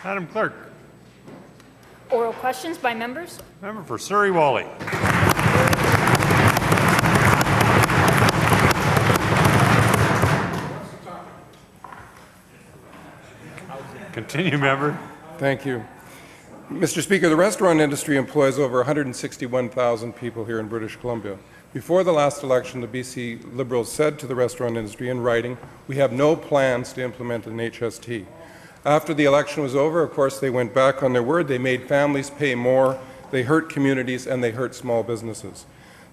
Madam Clerk. Oral questions by members. Member for Surrey Whalley. Continue, member. Thank you. Mr. Speaker, the restaurant industry employs over 161,000 people here in British Columbia. Before the last election, the BC Liberals said to the restaurant industry in writing, "We have no plans to implement an HST." After the election was over, of course, they went back on their word. They made families pay more, they hurt communities, and they hurt small businesses.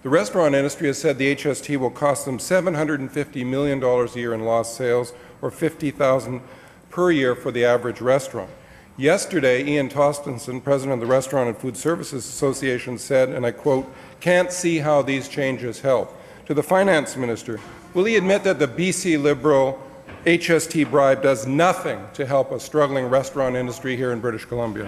The restaurant industry has said the HST will cost them $750 million a year in lost sales, or $50,000 per year for the average restaurant. Yesterday, Ian Tostenson, president of the Restaurant and Food Services Association, said, and I quote, "Can't see how these changes help." To the finance minister, will he admit that the BC Liberal HST bribe does nothing to help a struggling restaurant industry here in British Columbia?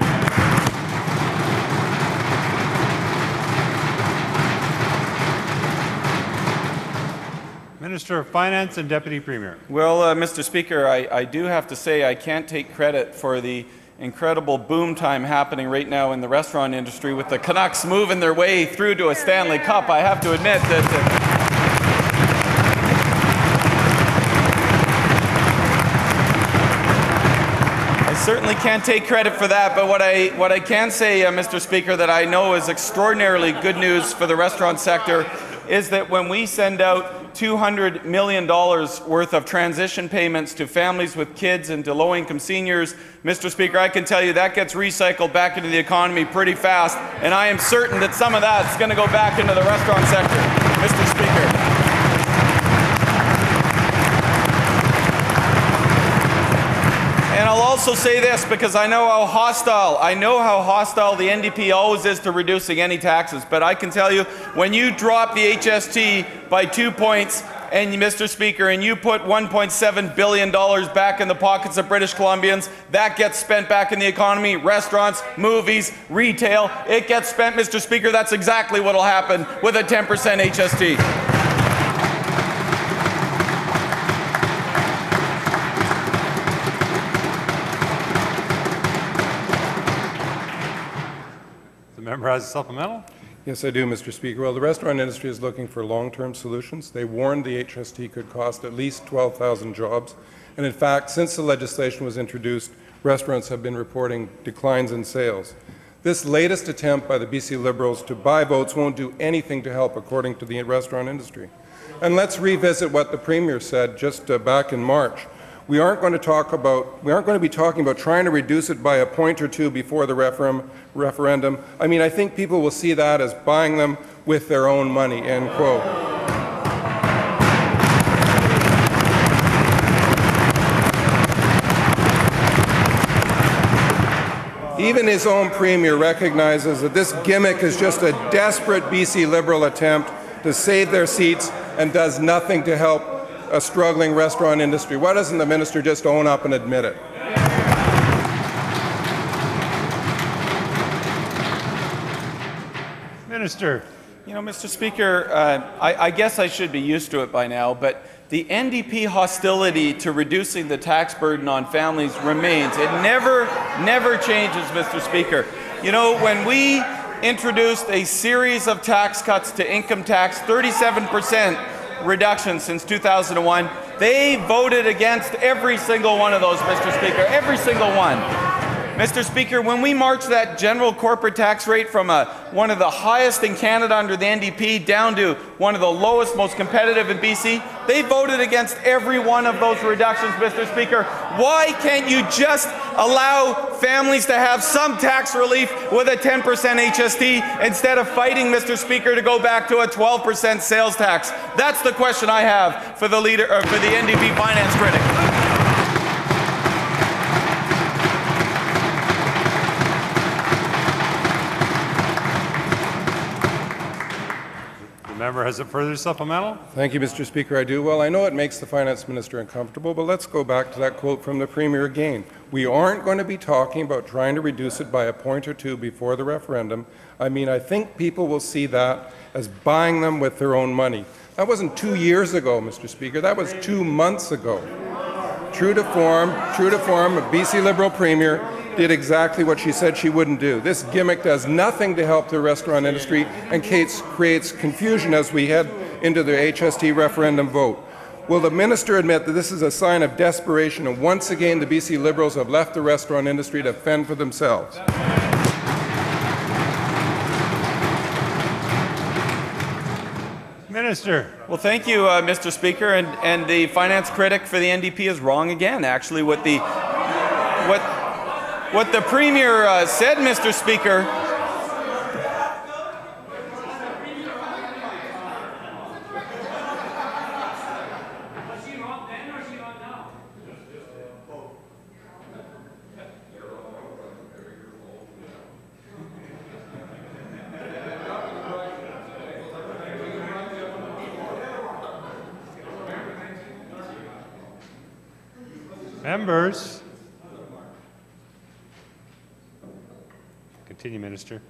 Minister of Finance and Deputy Premier. Well, Mr. Speaker, I do have to say I can't take credit for the incredible boom time happening right now in the restaurant industry with the Canucks moving their way through to a Stanley Cup. I have to admit that I certainly can't take credit for that, but what I can say, Mr. Speaker, that I know is extraordinarily good news for the restaurant sector is that when we send out $200 million worth of transition payments to families with kids and to low-income seniors, Mr. Speaker, I can tell you that gets recycled back into the economy pretty fast, and I am certain that some of that's going to go back into the restaurant sector, Mr. Speaker. And I'll also say this, because I know how hostile the NDP always is to reducing any taxes, but I can tell you, when you drop the HST by 2 points, and Mr. Speaker, and you put $1.7 billion back in the pockets of British Columbians, that gets spent back in the economy, restaurants, movies, retail, it gets spent, Mr. Speaker. That's exactly what will happen with a 10% HST. The member has a supplemental. Yes, I do, Mr. Speaker. Well, the restaurant industry is looking for long-term solutions. They warned the HST could cost at least 12,000 jobs. And in fact, since the legislation was introduced, restaurants have been reporting declines in sales. This latest attempt by the BC Liberals to buy votes won't do anything to help, according to the restaurant industry. And let's revisit what the Premier said just back in March. We aren't going to be talking about trying to reduce it by a point or two before the referendum. I mean, I think people will see that as buying them with their own money, end quote. Even his own Premier recognizes that this gimmick is just a desperate BC Liberal attempt to save their seats and does nothing to help a struggling restaurant industry. Why doesn't the minister just own up and admit it? Minister. You know, Mr. Speaker, I guess I should be used to it by now, but the NDP hostility to reducing the tax burden on families remains. It never changes, Mr. Speaker. You know, when we introduced a series of tax cuts to income tax, 37% reduction since 2001, they voted against every single one of those, Mr. Speaker, every single one. Mr. Speaker, when we marched that general corporate tax rate from one of the highest in Canada under the NDP down to one of the lowest, most competitive in BC, they voted against every one of those reductions, Mr. Speaker. Why can't you just allow families to have some tax relief with a 10% HST instead of fighting, Mr. Speaker, to go back to a 12% sales tax? That's the question I have for the leader, or for the NDP finance critic. The member has a further supplemental. Thank you, Mr. Speaker. I do. Well, I know it makes the finance minister uncomfortable, but let's go back to that quote from the Premier again. We aren't going to be talking about trying to reduce it by a point or two before the referendum. I mean, I think people will see that as buying them with their own money. That wasn't 2 years ago, Mr. Speaker. That was 2 months ago. True to form, a BC Liberal Premier did exactly what she said she wouldn't do. This gimmick does nothing to help the restaurant industry and creates confusion as we head into the HST referendum vote. Will the minister admit that this is a sign of desperation and once again the BC Liberals have left the restaurant industry to fend for themselves? Minister. Well, thank you, Mr. Speaker. And the finance critic for the NDP is wrong again. Actually, what the Premier said, Mr. Speaker. Members. Continue, Minister.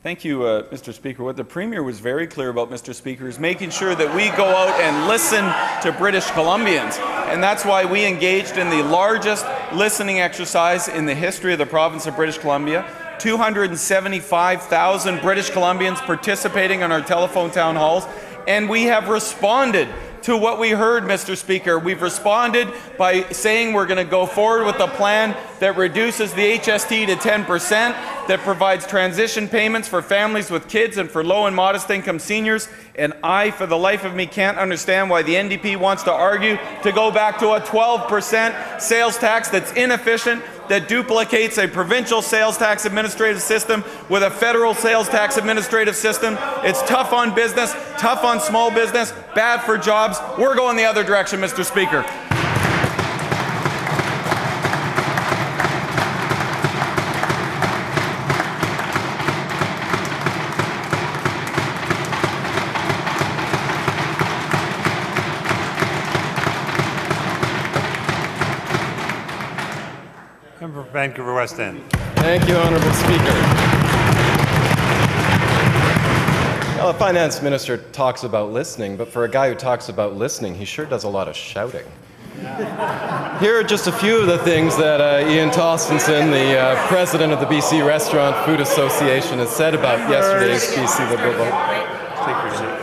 Thank you, Mr. Speaker. What the Premier was very clear about, Mr. Speaker, is making sure that we go out and listen to British Columbians. And that's why we engaged in the largest listening exercise in the history of the province of British Columbia. 275,000 British Columbians participating in our telephone town halls. And we have responded to what we heard, Mr. Speaker. We've responded by saying we're going to go forward with a plan that reduces the HST to 10%, that provides transition payments for families with kids and for low and modest income seniors. And I, for the life of me, can't understand why the NDP wants to argue to go back to a 12% sales tax that's inefficient, that duplicates a provincial sales tax administrative system with a federal sales tax administrative system. It's tough on business, tough on small business, bad for jobs. We're going the other direction, Mr. Speaker. Member for Vancouver West End. Thank you, Honourable Speaker. Well, the Finance Minister talks about listening, but for a guy who talks about listening, he sure does a lot of shouting. Here are just a few of the things that Ian Tostenson, the President of the BC Restaurant Food Association, has said about yesterday's BC Liberal vote. Take your seat.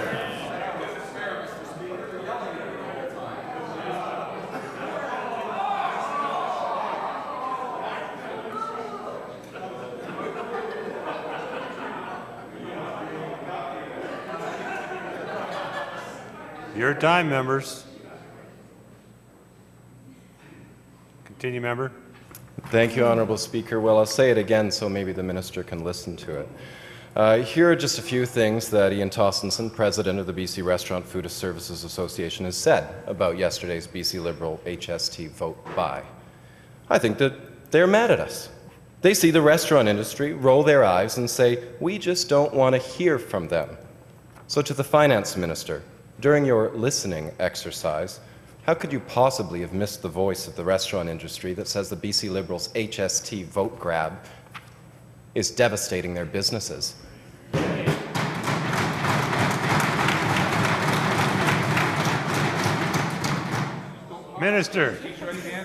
Your time, members. Continue, member. Thank you, Honourable Speaker. Well, I'll say it again so maybe the Minister can listen to it. Here are just a few things that Ian Tostenson, President of the BC Restaurant Food Services Association, has said about yesterday's BC Liberal HST vote by. I think that they're mad at us. They see the restaurant industry, roll their eyes, and say, we just don't want to hear from them. So to the Finance Minister, during your listening exercise, how could you possibly have missed the voice of the restaurant industry that says the BC Liberals' HST vote grab is devastating their businesses? Minister.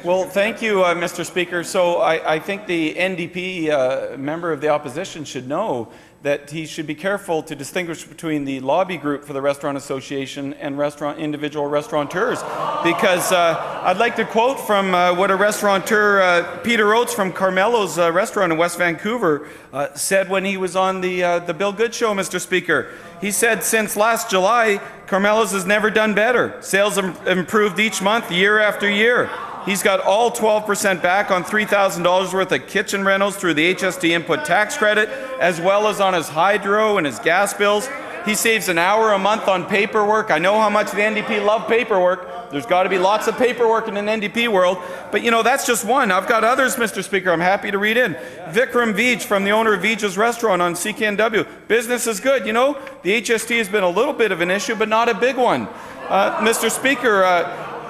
Well, thank you, Mr. Speaker. So I think the NDP member of the opposition should know that he should be careful to distinguish between the lobby group for the Restaurant Association and individual restaurateurs. Because I'd like to quote from what a restaurateur, Peter Oates from Carmelo's restaurant in West Vancouver, said when he was on the Bill Good Show, Mr. Speaker. He said, since last July, Carmelo's has never done better. Sales have improved each month, year after year. He's got all 12% back on $3,000 worth of kitchen rentals through the HST input tax credit, as well as on his hydro and his gas bills. He saves an hour a month on paperwork. I know how much the NDP love paperwork. There's got to be lots of paperwork in an NDP world. But, you know, that's just one. I've got others, Mr. Speaker, I'm happy to read in. Vikram Vij from the owner of Vij's Restaurant on CKNW. Business is good. You know, the HST has been a little bit of an issue, but not a big one. Mr. Speaker,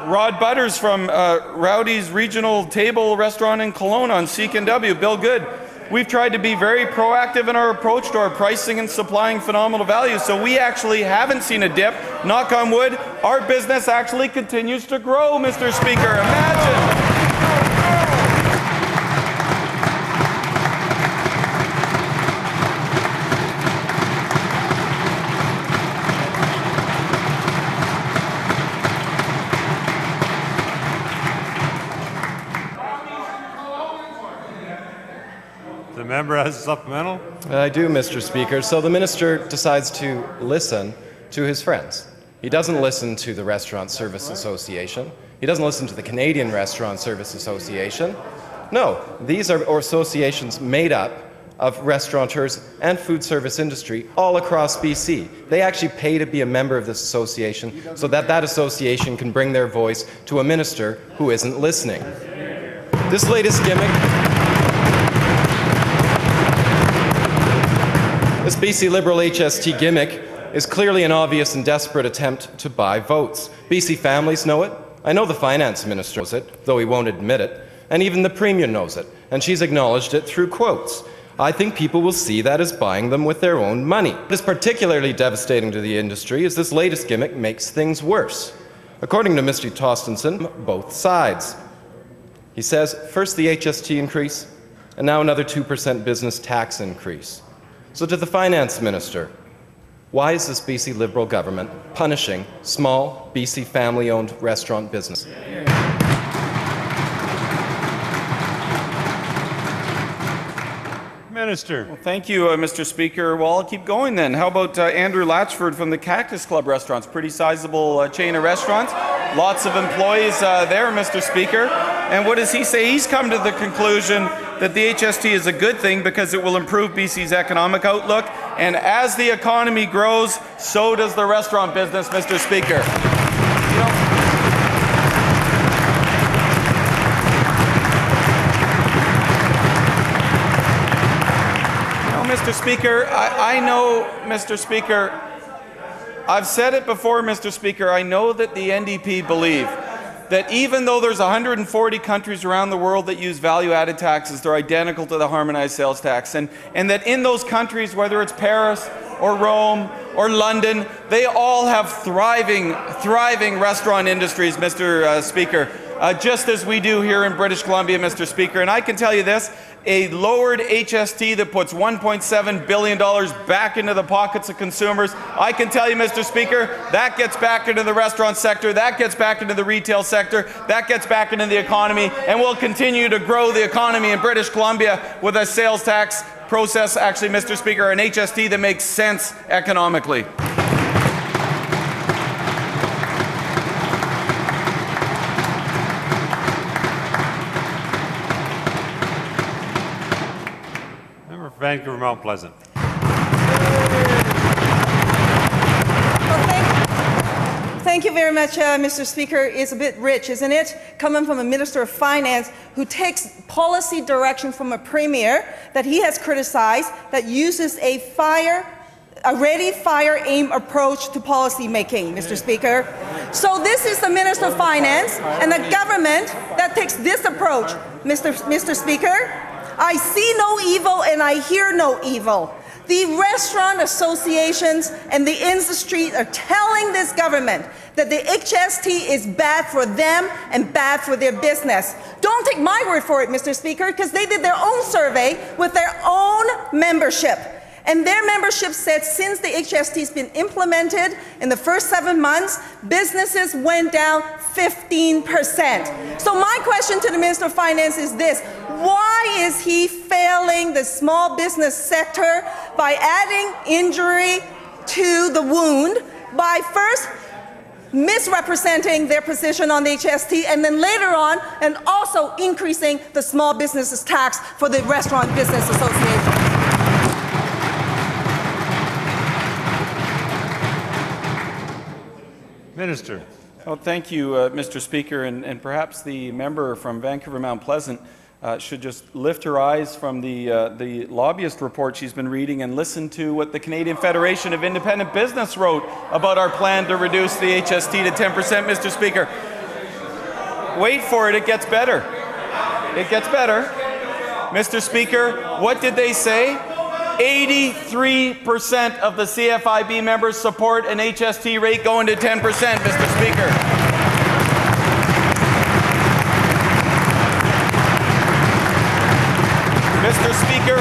Rod Butters from Rowdy's Regional Table Restaurant in Kelowna on CKNW. Bill Good. We've tried to be very proactive in our approach to our pricing and supplying phenomenal value, so we actually haven't seen a dip. Knock on wood, our business actually continues to grow, Mr. Speaker. Imagine. The member has a supplemental. I do, Mr. Speaker. So the minister decides to listen to his friends. He doesn't listen to the Restaurant Service Association. He doesn't listen to the Canadian Restaurant Service Association. No, these are associations made up of restaurateurs and food service industry all across BC. They actually pay to be a member of this association so that that association can bring their voice to a minister who isn't listening. This latest gimmick, this BC Liberal HST gimmick is clearly an obvious and desperate attempt to buy votes. BC families know it. I know the finance minister knows it, though he won't admit it. And even the Premier knows it, and she's acknowledged it through quotes. I think people will see that as buying them with their own money. What is particularly devastating to the industry is this latest gimmick makes things worse. According to Mr. Tostenson, both sides. He says, first the HST increase, and now another 2% business tax increase. So to the finance minister, why is this BC Liberal government punishing small BC family-owned restaurant business? Minister. Well, thank you, Mr. Speaker. Well, I'll keep going then. How about Andrew Latchford from the Cactus Club Restaurants? Pretty sizable chain of restaurants. Lots of employees there, Mr. Speaker. And what does he say? He's come to the conclusion that the HST is a good thing because it will improve BC's economic outlook. And as the economy grows, so does the restaurant business, Mr. Speaker. Mr. Speaker, I know, Mr. Speaker, I've said it before, Mr. Speaker, I know that the NDP believe that even though there's 140 countries around the world that use value-added taxes, they're identical to the harmonized sales tax, and that in those countries, whether it's Paris or Rome or London, they all have thriving restaurant industries, Mr. Speaker, just as we do here in British Columbia, Mr. Speaker. And I can tell you this, a lowered HST that puts $1.7 billion back into the pockets of consumers, I can tell you, Mr. Speaker, that gets back into the restaurant sector, that gets back into the retail sector, that gets back into the economy, and will continue to grow the economy in British Columbia with a sales tax process, actually, Mr. Speaker, an HST that makes sense economically. Vancouver Mount Pleasant. Thank you very much, Mr. Speaker. It's a bit rich, isn't it? Coming from a Minister of Finance who takes policy direction from a Premier that he has criticized that uses a ready, fire, aim approach to policy making, Mr. Speaker. So this is the Minister of Finance and the government that takes this approach, Mr. Speaker. I see no evil and I hear no evil. The restaurant associations and the industry are telling this government that the HST is bad for them and bad for their business. Don't take my word for it, Mr. Speaker, because they did their own survey with their own membership. And their membership said since the HST has been implemented in the first 7 months, businesses went down 15%. So my question to the Minister of Finance is this: why is he failing the small business sector by adding injury to the wound by first misrepresenting their position on the HST and then later on and also increasing the small businesses tax for the Restaurant Business Association? Minister. Well, thank you, Mr. Speaker, and perhaps the member from Vancouver Mount Pleasant should just lift her eyes from the lobbyist report she's been reading and listen to what the Canadian Federation of Independent Business wrote about our plan to reduce the HST to 10%, Mr. Speaker. Wait for it, it gets better. It gets better. Mr. Speaker, what did they say? 83% of the CFIB members support an HST rate going to 10%, Mr. Speaker. Mr. Speaker,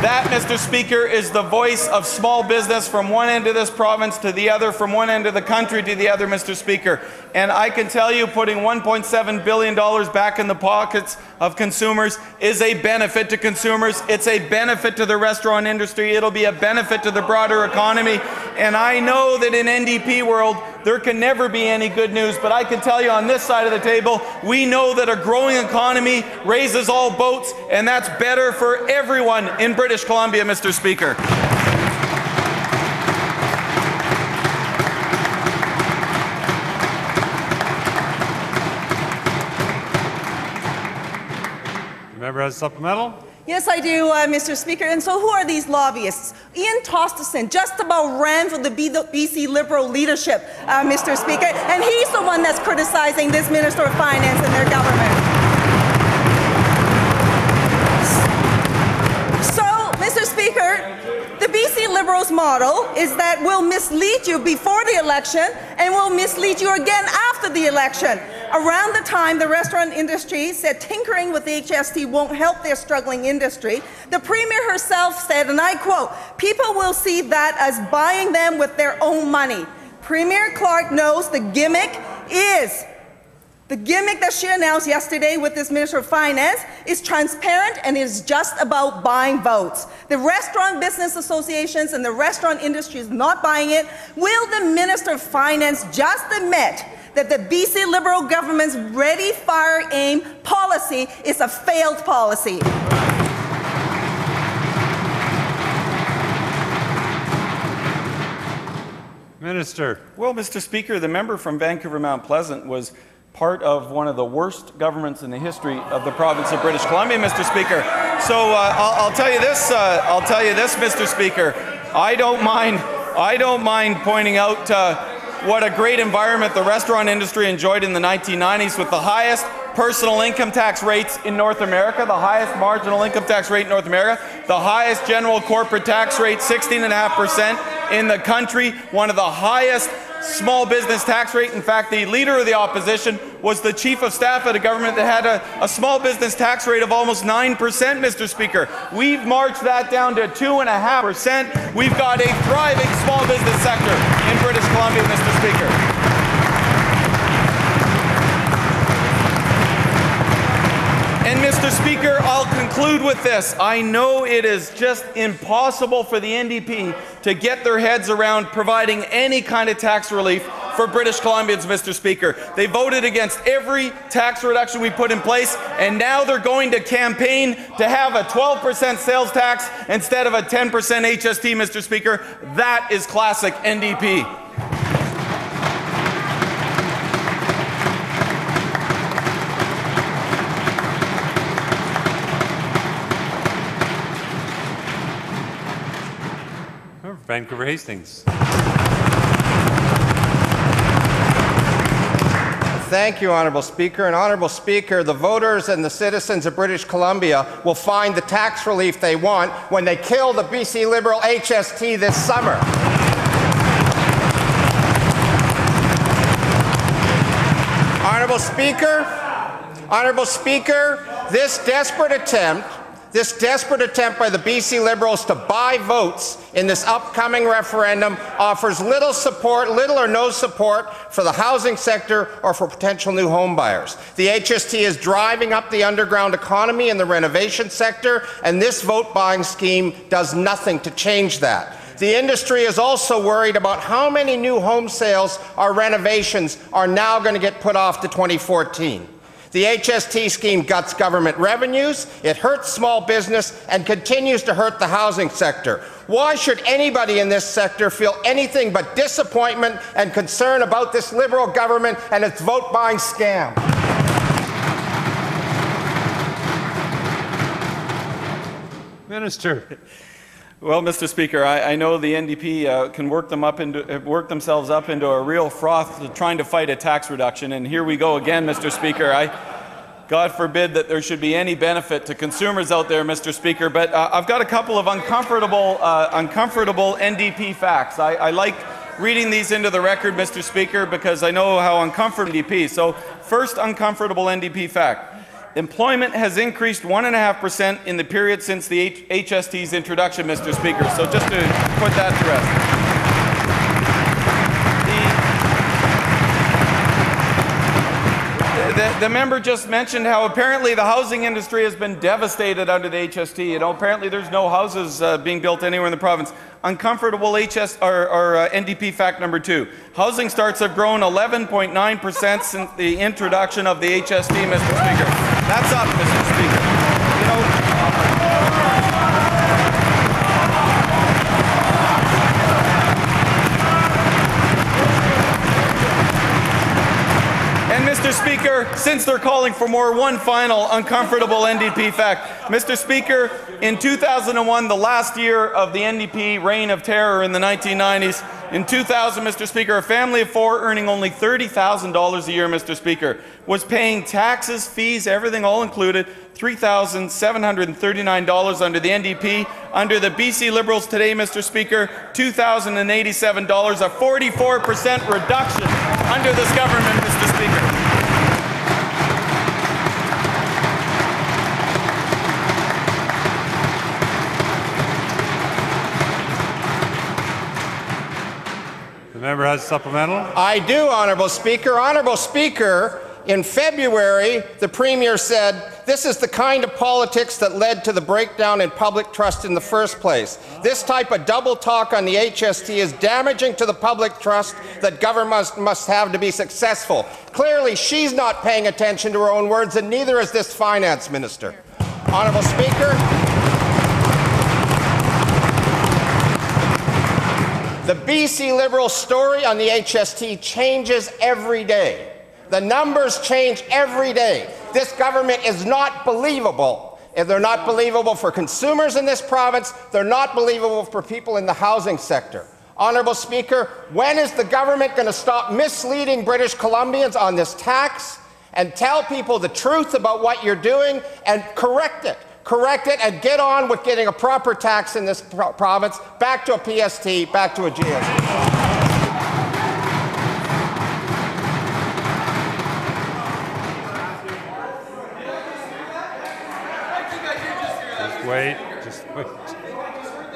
That, Mr. Speaker, is the voice of small business from one end of this province to the other, from one end of the country to the other, Mr. Speaker. And I can tell you, putting $1.7 billion back in the pockets of consumers is a benefit to consumers. It's a benefit to the restaurant industry. It'll be a benefit to the broader economy. And I know that in NDP world, there can never be any good news, but I can tell you on this side of the table, we know that a growing economy raises all boats, and that's better for everyone in British Columbia, Mr. Speaker. The member has a supplemental. Yes, I do, Mr. Speaker. And so who are these lobbyists? Ian Tosterson just about ran for the BC Liberal leadership, Mr. Speaker, and he's the one that's criticizing this Minister of Finance and their government. So, Mr. Speaker, the BC Liberals model is that we'll mislead you before the election and we'll mislead you again after the election. Around the time the restaurant industry said tinkering with HST won't help their struggling industry, the Premier herself said, and I quote, "People will see that as buying them with their own money." Premier Clark knows the gimmick that she announced yesterday with this Minister of Finance is transparent and is just about buying votes. The restaurant business associations and the restaurant industry is not buying it. Will the Minister of Finance just admit that the BC Liberal government's ready, fire, aim policy is a failed policy? Minister. Well, Mr. Speaker, the member from Vancouver Mount Pleasant was part of one of the worst governments in the history of the province of British Columbia, Mr. Speaker. So I'll tell you this, Mr. Speaker. I don't mind pointing out what a great environment the restaurant industry enjoyed in the 1990s with the highest personal income tax rates in North America, the highest marginal income tax rate in North America, the highest general corporate tax rate, 16.5% in the country, one of the highest small business tax rate. In fact, the leader of the opposition was the chief of staff at a government that had a small business tax rate of almost 9%, Mr. Speaker. We've marched that down to 2.5%. We've got a thriving small business sector in British Columbia, Mr. Speaker. And Mr. Speaker, I'll conclude with this. I know it is just impossible for the NDP to get their heads around providing any kind of tax relief for British Columbians, Mr. Speaker. They voted against every tax reduction we put in place, and now they're going to campaign to have a 12% sales tax instead of a 10% HST, Mr. Speaker. That is classic NDP. Vancouver Hastings. Thank you, Honourable Speaker. And Honourable Speaker, the voters and the citizens of British Columbia will find the tax relief they want when they kill the BC Liberal HST this summer. Honourable Speaker, this desperate attempt by the BC Liberals to buy votes in this upcoming referendum offers little or no support for the housing sector or for potential new home buyers. The HST is driving up the underground economy in the renovation sector, and this vote-buying scheme does nothing to change that. The industry is also worried about how many new home sales or renovations are now going to get put off to 2014. The HST scheme guts government revenues, it hurts small business, and continues to hurt the housing sector. Why should anybody in this sector feel anything but disappointment and concern about this Liberal government and its vote-buying scam? Minister. Well, Mr. Speaker, I know the NDP can work themselves up into a real froth trying to fight a tax reduction, and here we go again, Mr. Speaker. God forbid that there should be any benefit to consumers out there, Mr. Speaker, but I've got a couple of uncomfortable NDP facts. I like reading these into the record, Mr. Speaker, because I know how uncomfortable NDP. So, first uncomfortable NDP fact. Employment has increased 1.5% in the period since the HST's introduction, Mr. Speaker. So just to put that to rest. The member just mentioned how apparently the housing industry has been devastated under the HST. You know, apparently there's no houses being built anywhere in the province. Uncomfortable NDP fact number 2. Housing starts have grown 11.9% since the introduction of the HST, Mr. Speaker. That's up, Mr. Speaker. You know, and Mr. Speaker, since they're calling for more, one final uncomfortable NDP fact. Mr. Speaker, in 2001, the last year of the NDP reign of terror in the 1990s, in 2000, Mr. Speaker, a family of 4 earning only $30,000 a year, Mr. Speaker, was paying taxes, fees, everything all included, $3,739 under the NDP. Under the BC Liberals today, Mr. Speaker, $2,087, a 44% reduction under this government, Mr. Speaker. The member has a supplemental. I do, Honourable Speaker. Honourable Speaker, in February, the Premier said, "This is the kind of politics that led to the breakdown in public trust in the first place. This type of double talk on the HST is damaging to the public trust that government must have to be successful." Clearly, she's not paying attention to her own words, and neither is this finance minister. Honourable Speaker, the BC Liberal story on the HST changes every day. The numbers change every day. This government is not believable. If they're not believable for consumers in this province, they're not believable for people in the housing sector. Honourable Speaker, when is the government going to stop misleading British Columbians on this tax and tell people the truth about what you're doing and correct it? Correct it and get on with getting a proper tax in this province, back to a PST, back to a GST.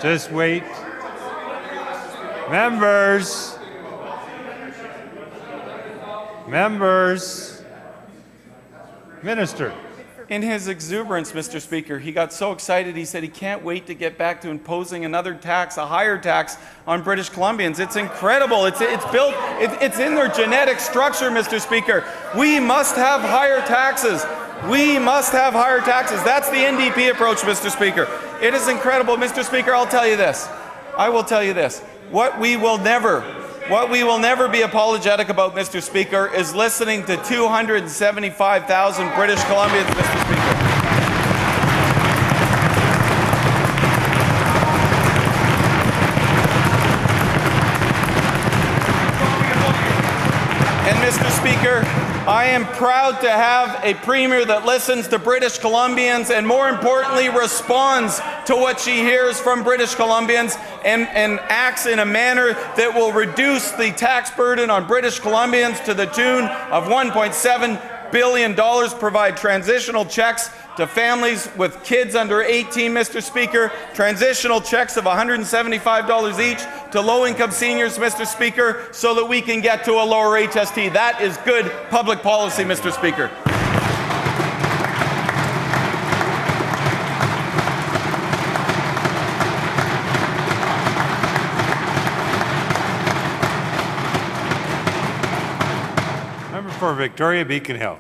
Just wait. Members. Minister. In his exuberance, Mr. Speaker, he got so excited he said he can't wait to get back to imposing another tax, a higher tax on British Columbians. It's incredible. It's built, it's in their genetic structure, Mr. Speaker. We must have higher taxes. We must have higher taxes. That's the NDP approach, Mr. Speaker. It is incredible. Mr. Speaker, I'll tell you this. I will tell you this. What we will never be apologetic about, Mr. Speaker, is listening to 275,000 British Columbians, Mr. Speaker. And Mr. Speaker, I am proud to have a Premier that listens to British Columbians and, more importantly, responds to what she hears from British Columbians and acts in a manner that will reduce the tax burden on British Columbians to the tune of $1.7 billion, provide transitional checks to families with kids under 18, Mr. Speaker, transitional checks of $175 each to low-income seniors, Mr. Speaker, so that we can get to a lower HST. That is good public policy, Mr. Speaker. Member for Victoria Beacon Hill.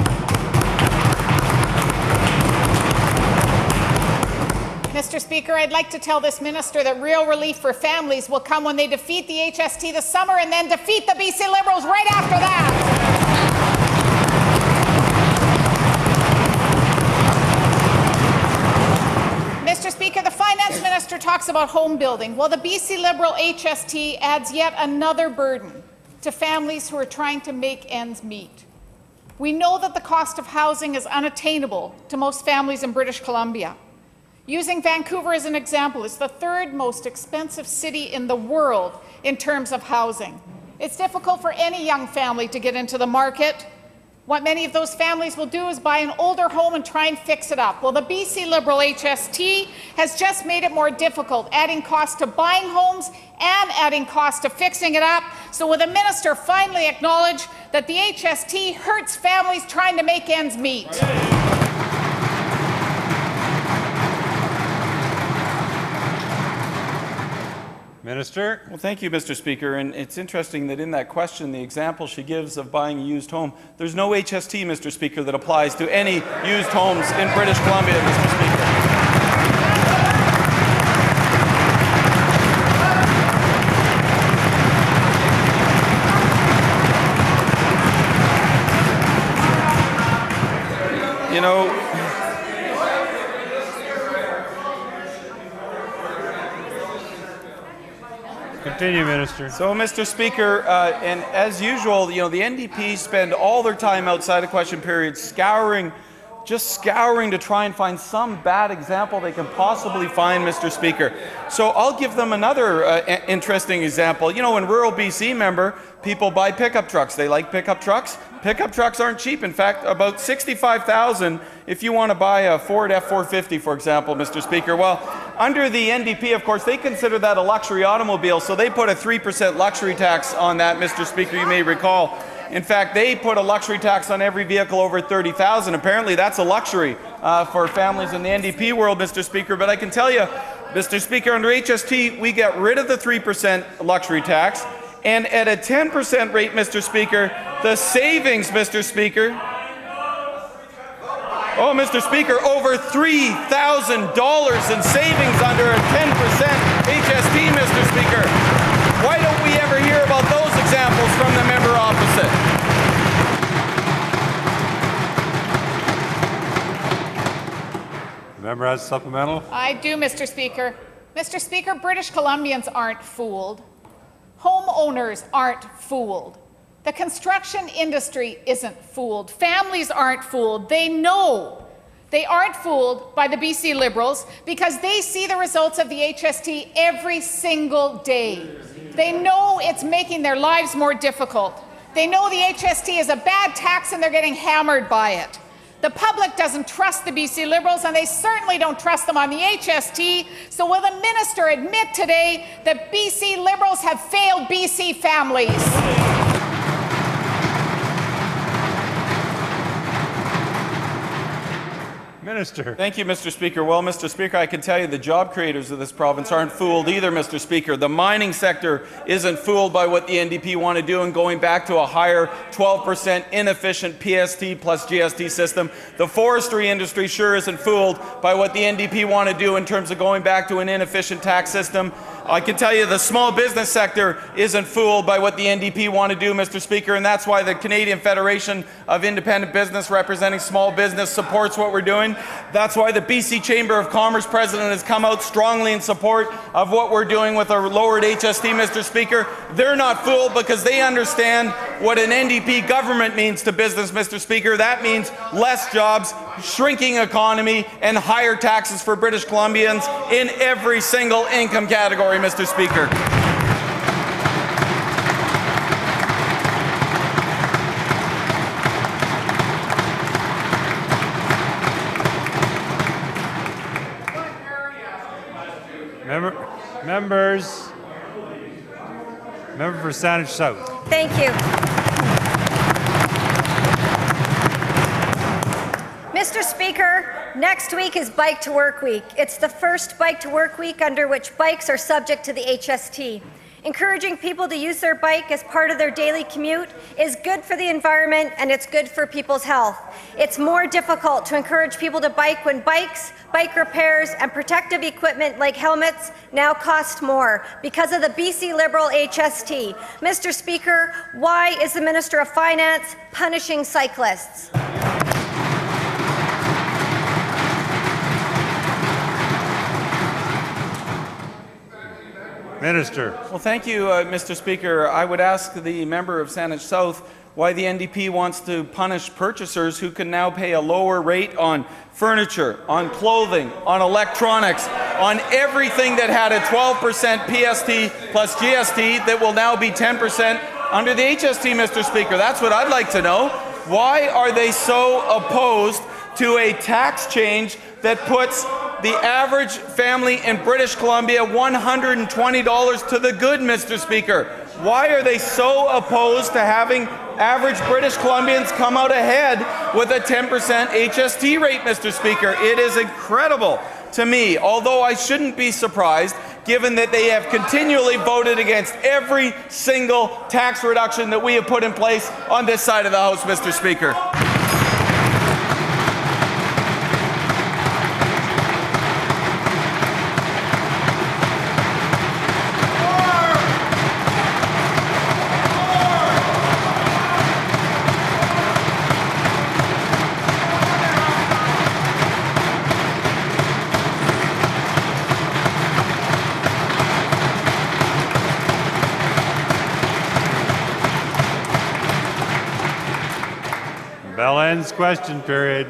Mr. Speaker, I'd like to tell this minister that real relief for families will come when they defeat the HST this summer and then defeat the BC Liberals right after that. Mr. Speaker, the finance minister talks about home building. Well, the BC Liberal HST adds yet another burden to families who are trying to make ends meet. We know that the cost of housing is unattainable to most families in British Columbia. Using Vancouver as an example, it's the 3rd most expensive city in the world in terms of housing. It's difficult for any young family to get into the market, What many of those families will do is buy an older home and try and fix it up. Well, the BC Liberal HST has just made it more difficult, adding costs to buying homes and adding costs to fixing it up. So will the minister finally acknowledge that the HST hurts families trying to make ends meet? Minister. Well, thank you, Mr. Speaker. And it's interesting that in that question, the example she gives of buying a used home, there's no HST, Mr. Speaker, that applies to any used homes in British Columbia, Mr. Speaker. You know, Continue, Minister. so, Mr. Speaker, and as usual, you know, the NDP spend all their time outside of question period just scouring to try and find some bad example they can possibly find, Mr. Speaker. So I'll give them another interesting example. You know, in rural BC, member, people buy pickup trucks. They like pickup trucks. Pickup trucks aren't cheap. In fact, about $65,000 if you want to buy a Ford F-450, for example, Mr. Speaker. Well, under the NDP, of course, they consider that a luxury automobile, so they put a 3% luxury tax on that, Mr. Speaker, you may recall. In fact, they put a luxury tax on every vehicle over $30,000. Apparently, that's a luxury for families in the NDP world, Mr. Speaker. But I can tell you, Mr. Speaker, under HST, we get rid of the 3% luxury tax. And at a 10% rate, Mr. Speaker, the savings, Mr. Speaker, oh, Mr. Speaker, over $3,000 in savings under a 10% HST, Mr. Speaker. Why don't we ever hear about those examples from the member opposite? The member has a supplemental. I do, Mr. Speaker. Mr. Speaker, British Columbians aren't fooled. Homeowners aren't fooled. The construction industry isn't fooled. Families aren't fooled. They know. They aren't fooled by the BC Liberals because they see the results of the HST every single day. They know it's making their lives more difficult. They know the HST is a bad tax and they're getting hammered by it. The public doesn't trust the BC Liberals, and they certainly don't trust them on the HST. So will the minister admit today that BC Liberals have failed BC families? Minister. Thank you, Mr. Speaker. Well, Mr. Speaker, I can tell you the job creators of this province aren't fooled either, Mr. Speaker. The mining sector isn't fooled by what the NDP want to do and going back to a higher 12% inefficient PST plus GST system. The forestry industry sure isn't fooled by what the NDP want to do in terms of going back to an inefficient tax system. I can tell you the small business sector isn't fooled by what the NDP want to do, Mr. Speaker, and that's why the Canadian Federation of Independent Business representing small business supports what we're doing. That's why the BC Chamber of Commerce president has come out strongly in support of what we're doing with our lowered HST, Mr. Speaker. They're not fooled because they understand what an NDP government means to business, Mr. Speaker. That means less jobs, shrinking economy, and higher taxes for British Columbians in every single income category, Mr. Speaker. Member for Saanich South. Thank you. Mr. Speaker, next week is Bike to Work Week. It's the first Bike to Work Week under which bikes are subject to the HST. Encouraging people to use their bike as part of their daily commute is good for the environment and it's good for people's health. It's more difficult to encourage people to bike when bikes, bike repairs, and protective equipment like helmets now cost more because of the BC Liberal HST. Mr. Speaker, why is the Minister of Finance punishing cyclists? Minister. Well, thank you, Mr. Speaker. I would ask the member of Saanich South why the NDP wants to punish purchasers who can now pay a lower rate on furniture, on clothing, on electronics, on everything that had a 12% PST plus GST that will now be 10% under the HST, Mr. Speaker. That's what I'd like to know. Why are they so opposed to a tax change that puts the average family in British Columbia $120 to the good, Mr. Speaker? Why are they so opposed to having average British Columbians come out ahead with a 10% HST rate, Mr. Speaker? It is incredible to me, although I shouldn't be surprised given that they have continually voted against every single tax reduction that we have put in place on this side of the House, Mr. Speaker. Bell ends question period.